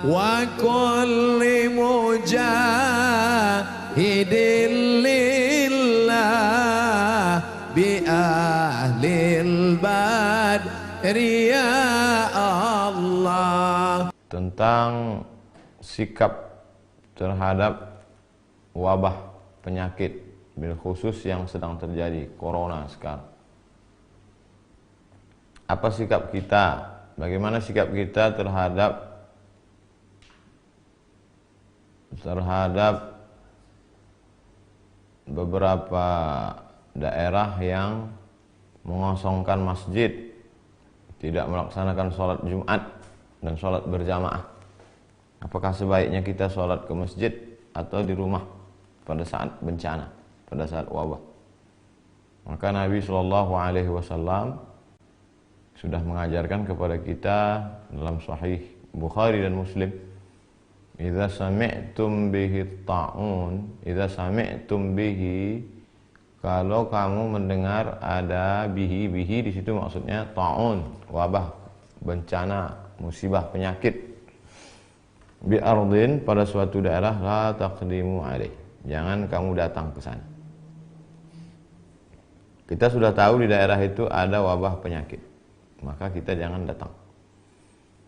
وكل مجاهد لله بأهل البدر يا الله. Tentang sikap terhadap wabah penyakit bil khusus yang sedang terjadi, corona sekarang. Apa sikap kita? Bagaimana sikap kita terhadap beberapa daerah yang mengosongkan masjid, tidak melaksanakan sholat Jumat dan sholat berjamaah? Apakah sebaiknya kita sholat ke masjid atau di rumah pada saat bencana, pada saat wabah? Maka Nabi SAW sudah mengajarkan kepada kita dalam Sahih Bukhari dan Muslim, idza sami'tum bihi ta'un, idza sami'tum bihi, kalau kamu mendengar ada bihi di situ maksudnya ta'un, wabah, bencana, musibah, penyakit, bi ardin, pada suatu daerah, la taqdimu alaih, jangan kamu datang ke sana. Kita sudah tahu di daerah itu ada wabah penyakit, maka kita jangan datang.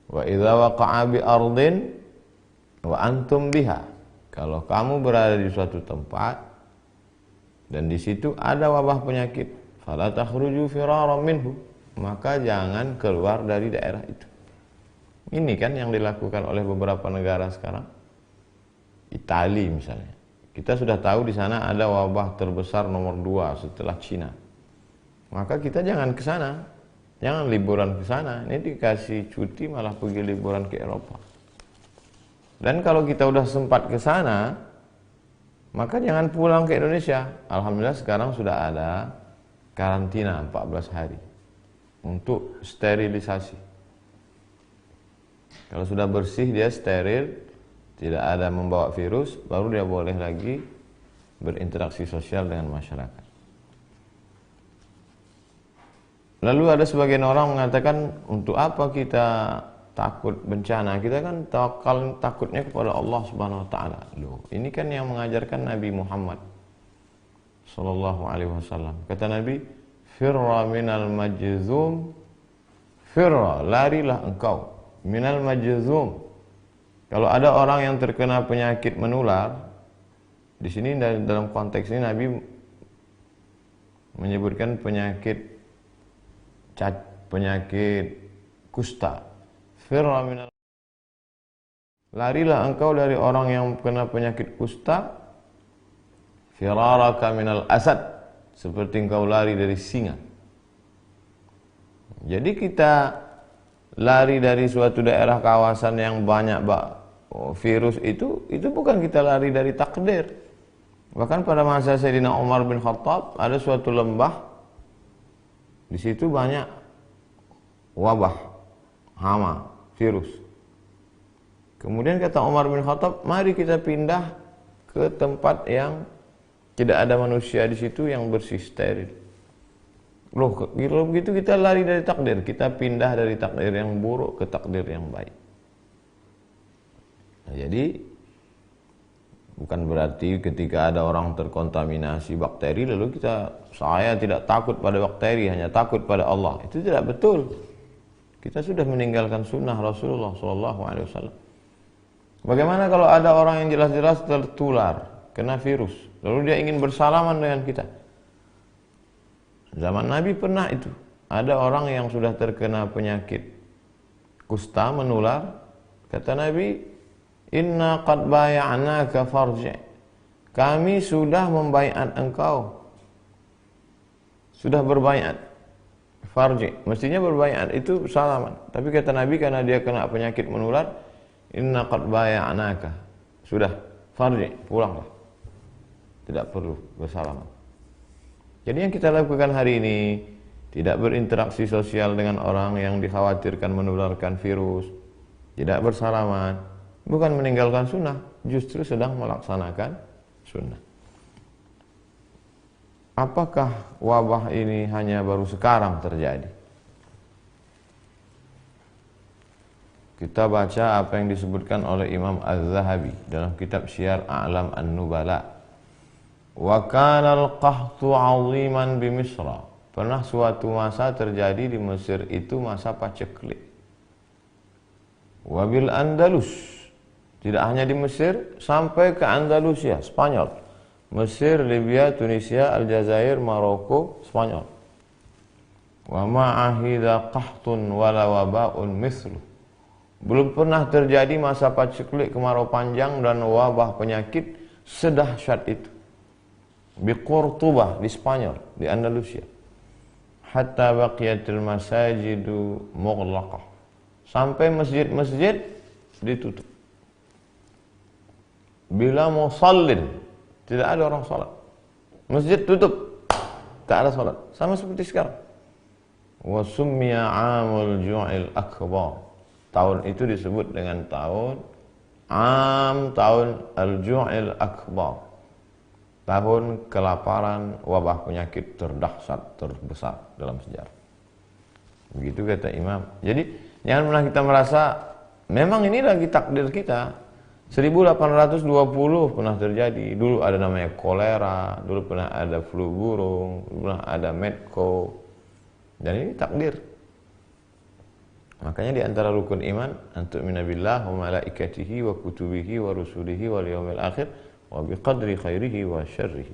Wa idza waqa'a bi ardin wa antum biha, kalau kamu berada di suatu tempat dan di situ ada wabah penyakit, fala takhruju firaran minhu, maka jangan keluar dari daerah itu. Ini kan yang dilakukan oleh beberapa negara sekarang. Italia misalnya, kita sudah tahu di sana ada wabah terbesar nomor 2 setelah Cina, maka kita jangan ke sana, jangan liburan ke sana. Ini dikasih cuti malah pergi liburan ke Eropa. Dan kalau kita udah sempat ke sana, maka jangan pulang ke Indonesia. Alhamdulillah sekarang sudah ada karantina 14 hari untuk sterilisasi. Kalau sudah bersih, dia steril, tidak ada membawa virus, baru dia boleh lagi berinteraksi sosial dengan masyarakat. Lalu ada sebagian orang mengatakan, untuk apa kita takut bencana? Kita kan tawakal, takutnya kepada Allah Subhanahu wa taala. Loh, ini kan yang mengajarkan Nabi Muhammad sallallahu alaihi wasallam. Kata Nabi, firra minal majzum, firra, larilah engkau, minal majzum. Kalau ada orang yang terkena penyakit menular, di sini dalam konteks ini Nabi menyebutkan penyakit kusta. Firra minal, larilah engkau dari orang yang kena penyakit kusta, firaraka minal asad, seperti engkau lari dari singa. Jadi kita lari dari suatu daerah kawasan yang banyak virus itu bukan kita lari dari takdir. Bahkan pada masa Sayyidina Umar bin Khattab ada suatu lembah, di situ banyak wabah, hama, virus. Kemudian kata Umar bin Khattab, mari kita pindah ke tempat yang tidak ada manusia di situ, yang bersih, steril. Loh, kalau begitu kita lari dari takdir, kita pindah dari takdir yang buruk ke takdir yang baik. Nah, jadi bukan berarti ketika ada orang terkontaminasi bakteri lalu saya tidak takut pada bakteri, hanya takut pada Allah. Itu tidak betul. Kita sudah meninggalkan sunnah Rasulullah SAW. Bagaimana kalau ada orang yang jelas-jelas tertular, kena virus, lalu dia ingin bersalaman dengan kita? Zaman Nabi pernah itu. Ada orang yang sudah terkena penyakit kusta menular. Kata Nabi, inna qad bay'anaka farji'. Kami sudah membaiat engkau. Sudah berbaiat. Farji'. Mestinya berbaiat itu salaman. Tapi kata Nabi, karena dia kena penyakit menular, inna qad bay'anaka. Sudah, farji', pulanglah. Tidak perlu bersalaman. Jadi yang kita lakukan hari ini, tidak berinteraksi sosial dengan orang yang dikhawatirkan menularkan virus, tidak bersalaman, bukan meninggalkan sunnah, justru sedang melaksanakan sunnah. Apakah wabah ini hanya baru sekarang terjadi? kita baca apa yang disebutkan oleh Imam Az-Zahabi dalam kitab Syiar A'lam An-Nubala. Wa kana al-qahtu 'aziman bi Misra. Pernah suatu masa terjadi di Mesir itu masa paceklik. Wa bil Andalus. Tidak hanya di Mesir, sampai ke Andalusia, Spanyol. Mesir, Libya, Tunisia, Aljazair, Maroko, Spanyol. Wa ma'ahida qahtun wala waba'un mithlu. Belum pernah terjadi masa paceklik, kemarau panjang dan wabah penyakit sedahsyat itu. Di Cordoba, di Spanyol, di Andalusia. Hatta baqiyatil masajidu mughlaqah. Sampai masjid-masjid ditutup. Bila musallin, tidak ada orang salat. Masjid tutup, tak ada salat. Sama seperti sekarang. Wa summiya 'amul ju'il akbar. Tahun itu disebut dengan tahun al-ju'il akbar. Tahun kelaparan, wabah penyakit terdahsyat, terbesar dalam sejarah. Begitu kata Imam. Jadi jangan pernah kita merasa memang ini lagi takdir kita. 1820 pernah terjadi. Dulu ada namanya kolera, dulu pernah ada flu burung, dulu pernah ada medco. Dan ini takdir. Makanya di antara rukun iman antu'mina billah wa malaikatihi wa kutubihi wa rusulihi wal yawmil akhir wa biqadri khairihi wa syarrihi.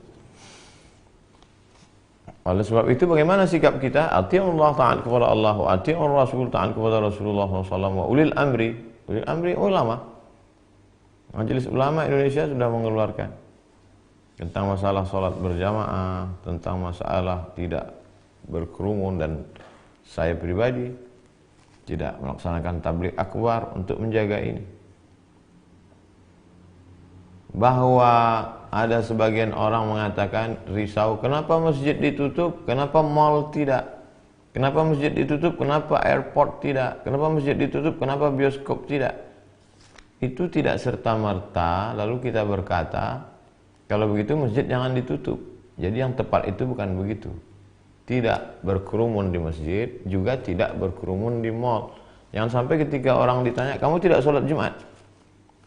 Oleh sebab itu bagaimana sikap kita? Ati'ullah, taat kepada Allah, wa ati'ur rasul, taat kepada Rasulullah SAW, wa ulil amri ulama. Majelis Ulama Indonesia sudah mengeluarkan tentang masalah salat berjamaah, tentang masalah tidak berkerumun, dan saya pribadi tidak melaksanakan tabligh akbar untuk menjaga ini. Bahwa ada sebagian orang mengatakan risau, kenapa masjid ditutup, kenapa mall tidak, kenapa masjid ditutup, kenapa airport tidak, kenapa masjid ditutup, kenapa bioskop tidak. Itu tidak serta-merta lalu kita berkata kalau begitu masjid jangan ditutup. Jadi yang tepat itu bukan begitu. Tidak berkerumun di masjid, juga tidak berkerumun di mall. Jangan sampai ketika orang ditanya, kamu tidak sholat Jumat?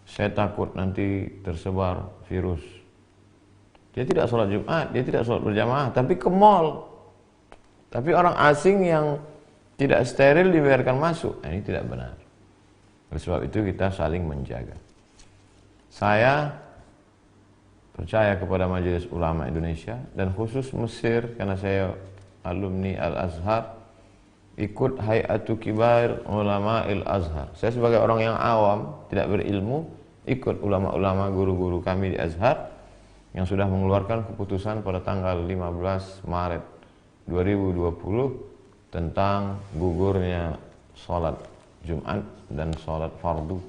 Saya takut nanti tersebar virus. Dia tidak sholat Jumat, dia tidak sholat berjamaah, tapi ke mall. Tapi orang asing yang tidak steril dibiarkan masuk. Nah, ini tidak benar. Oleh sebab itu kita saling menjaga. Saya percaya kepada Majelis Ulama Indonesia dan khusus Mesir, karena saya alumni Al-Azhar, ikut Hay'atu Kibar Ulama Al-Azhar. Saya sebagai orang yang awam, tidak berilmu, ikut ulama-ulama guru-guru kami di Azhar yang sudah mengeluarkan keputusan pada tanggal 15 Maret 2020 tentang gugurnya sholat Jumat dan sholat fardu.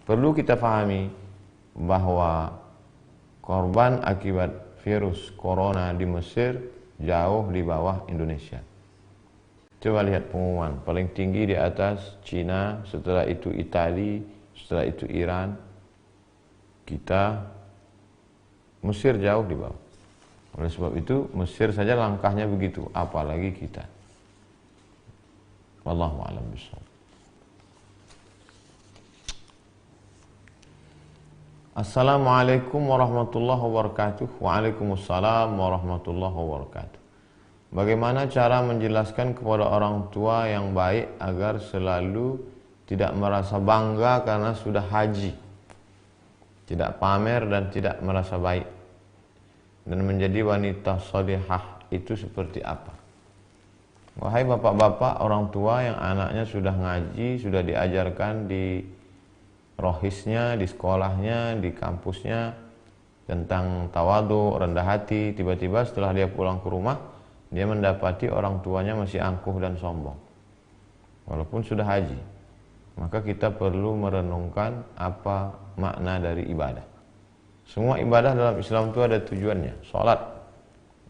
Perlu kita pahami bahwa korban akibat virus corona di Mesir jauh di bawah Indonesia. Coba lihat pengumuman, paling tinggi di atas Cina, setelah itu Italia, setelah itu Iran. Kita Mesir jauh di bawah. Oleh sebab itu Mesir saja langkahnya begitu, apalagi kita. Wallahu a'lam bishawab. Assalamualaikum warahmatullahi wabarakatuh. Waalaikumsalam warahmatullahi wabarakatuh. Bagaimana cara menjelaskan kepada orang tua yang baik agar selalu tidak merasa bangga karena sudah haji, tidak pamer dan tidak merasa baik, dan menjadi wanita sholihah itu seperti apa? Wahai bapak-bapak, orang tua yang anaknya sudah ngaji, sudah diajarkan di rohisnya, di sekolahnya, di kampusnya tentang tawadu, rendah hati, tiba-tiba setelah dia pulang ke rumah, dia mendapati orang tuanya masih angkuh dan sombong walaupun sudah haji. Maka kita perlu merenungkan apa makna dari ibadah. Semua ibadah dalam Islam itu ada tujuannya. Salat,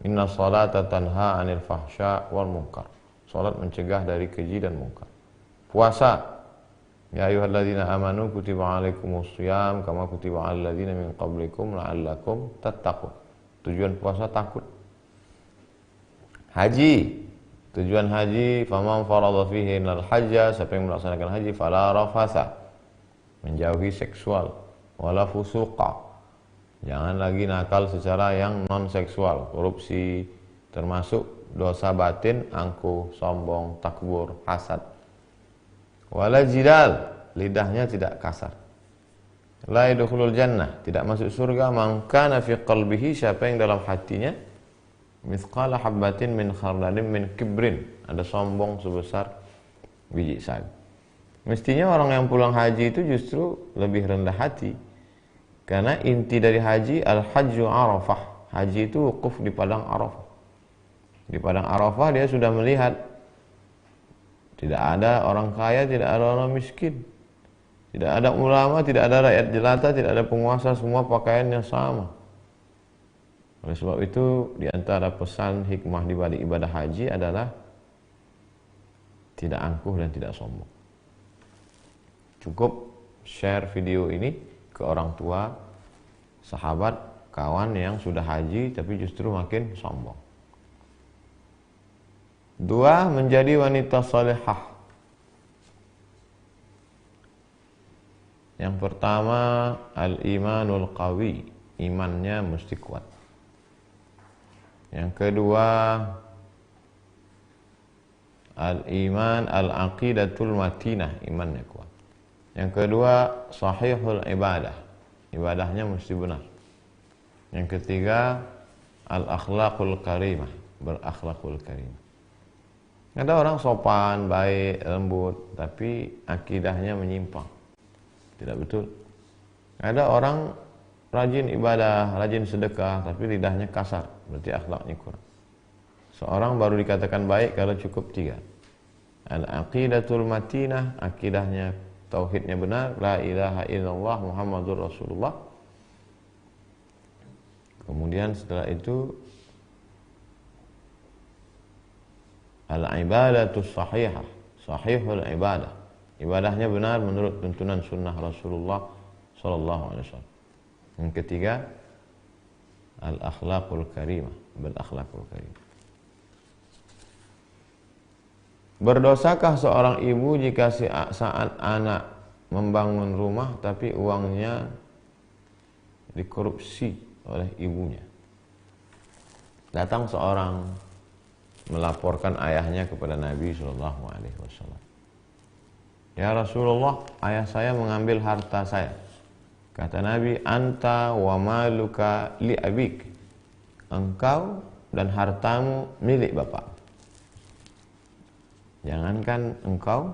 inna salata tanha anil fahsya wal munkar. Salat mencegah dari keji dan munkar. Puasa, ya ayyuhalladzina amanu kutiba alaikumusiyam kama kutiba alal ladzina min qablikum la'allakum tattaqun. Tujuan puasa takut. Haji, Tujuan haji, faman faradha fihi al hajja, siapa yang melaksanakan haji fala rafasa, menjauhi seksual, wala fusuqa, jangan lagi nakal secara yang non seksual, korupsi, termasuk dosa batin, angkuh, sombong, takbur, hasad. Wala jidal, lidahnya tidak kasar. La yadkhulul jannah, tidak masuk surga man kana fi qalbihi, siapa yang dalam hatinya mithqala habbatin min khardalin min kibrin, ada sombong sebesar biji sawi. Mestinya orang yang pulang haji itu justru lebih rendah hati, karena inti dari haji al-hajju arafah, haji itu wukuf di padang Arafah. Di padang Arafah dia sudah melihat tidak ada orang kaya, tidak ada orang miskin, tidak ada ulama, tidak ada rakyat jelata, tidak ada penguasa, semua pakaiannya sama. Oleh sebab itu, di antara pesan hikmah di balik ibadah haji adalah tidak angkuh dan tidak sombong. Cukup share video ini ke orang tua, sahabat, kawan yang sudah haji tapi justru makin sombong. 2. Menjadi wanita salihah. Yang pertama, al-imanul qawi, imannya mesti kuat. Yang kedua, al-iman al-aqidatul matinah, imannya kuat. Yang kedua, sahihul ibadah, ibadahnya mesti benar. Yang ketiga, al-akhlaqul karimah, berakhlakul karimah. Ada orang sopan, baik, lembut, tapi akidahnya menyimpang, tidak betul. Ada orang rajin ibadah, rajin sedekah, tapi lidahnya kasar, berarti akhlaknya kurang. Seorang baru dikatakan baik kalau cukup 3. Al-aqidatul matinah, akidahnya, tauhidnya benar, la ilaha illallah Muhammadur Rasulullah. Kemudian setelah itu al-ibadatus sahihah, sahihul ibadah, ibadahnya benar menurut tuntunan sunnah Rasulullah sallallahu alaihi wasallam. Yang ketiga, al-akhlaqul karimah, berakhlakul karimah. Berdosakah seorang ibu jika saat anak membangun rumah tapi uangnya dikorupsi oleh ibunya? Datang seorang melaporkan ayahnya kepada Nabi SAW. Ya Rasulullah, ayah saya mengambil harta saya. Kata Nabi, anta wa maluka li abik, engkau dan hartamu milik bapak. Jangankan engkau,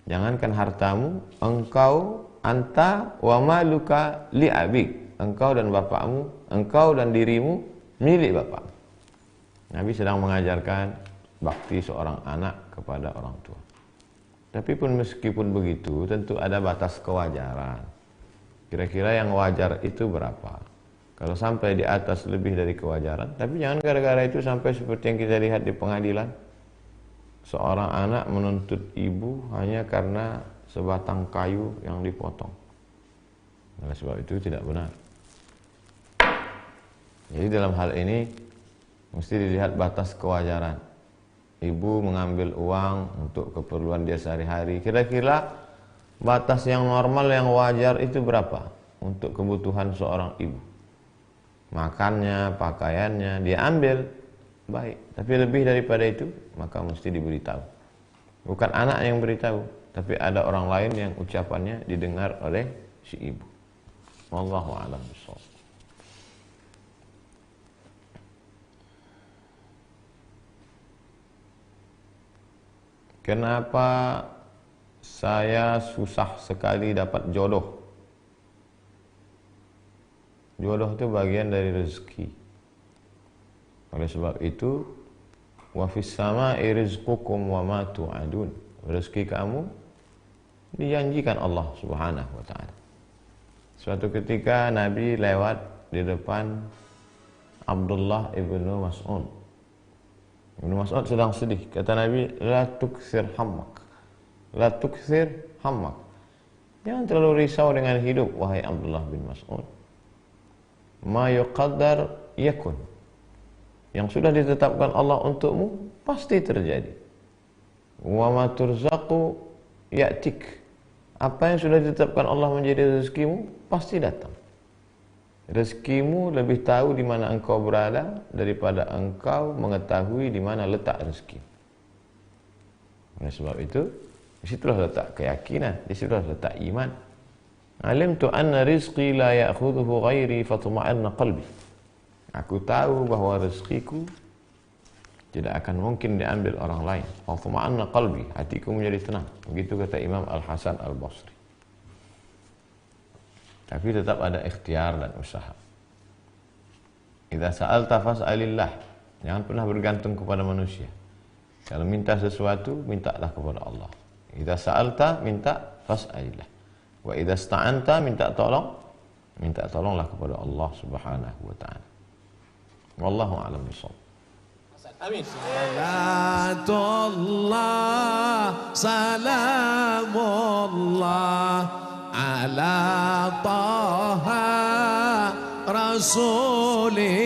jangankan hartamu, engkau, anta wa maluka li abik, engkau dan bapakmu, engkau dan dirimu milik bapak. Nabi sedang mengajarkan bakti seorang anak kepada orang tua. Tapi pun meskipun begitu, tentu ada batas kewajaran. Kira-kira yang wajar itu berapa? Kalau sampai di atas lebih dari kewajaran, tapi jangan gara-gara itu sampai seperti yang kita lihat di pengadilan. Seorang anak menuntut ibu hanya karena sebatang kayu yang dipotong. Oleh sebab itu tidak benar. Jadi dalam hal ini mesti dilihat batas kewajaran. Ibu mengambil uang untuk keperluan dia sehari-hari. Kira-kira batas yang normal, yang wajar itu berapa untuk kebutuhan seorang ibu? Makannya, pakaiannya, dia ambil, baik. Tapi lebih daripada itu, maka mesti diberitahu. Bukan anak yang beritahu, tapi ada orang lain yang ucapannya didengar oleh si ibu. Wallahu a'lam bishawab. Kenapa saya susah sekali dapat jodoh? Jodoh itu bagian dari rezeki. Oleh sebab itu, wa fis sama'i rizqukum wa ma tu'adun. Rezeki kamu dijanjikan Allah Subhanahu wa taala. Suatu ketika Nabi lewat di depan Abdullah ibnu Mas'ud. Ibnu Mas'ud sedang sedih. Kata Nabi, la tukthir hammak. La tukthir hammak. Jangan terlalu risau dengan hidup, wahai Abdullah bin Mas'ud. Ma yuqaddar yakun. Yang sudah ditetapkan Allah untukmu, pasti terjadi. Wa ma turzaqu ya'tik. Apa yang sudah ditetapkan Allah menjadi rezekimu pasti datang. Rezekimu lebih tahu di mana engkau berada daripada engkau mengetahui di mana letak rezeki. Oleh sebab itu, di situlah letak keyakinan, di situlah letak iman. Alimtu anna rizqi la ya'khudhuhu ghairi fatma'anna qalbi. Aku tahu bahwa rezekiku tidak akan mungkin diambil orang lain. Fatma'anna qalbi, hatiku menjadi tenang. Begitu kata Imam Al-Hasan Al-Basri. Tapi tetap ada ikhtiar dan usaha. Idza sa'alta fas'alillah. Jangan pernah bergantung kepada manusia. Kalau minta sesuatu, mintalah kepada Allah. Idza sa'alta, minta fas'alillah. Wa idza sta'anta, minta tolonglah kepada Allah Subhanahu wa taala. Wallahu a'lam bishawab. Amin. Salamullah ala taha rasulillah.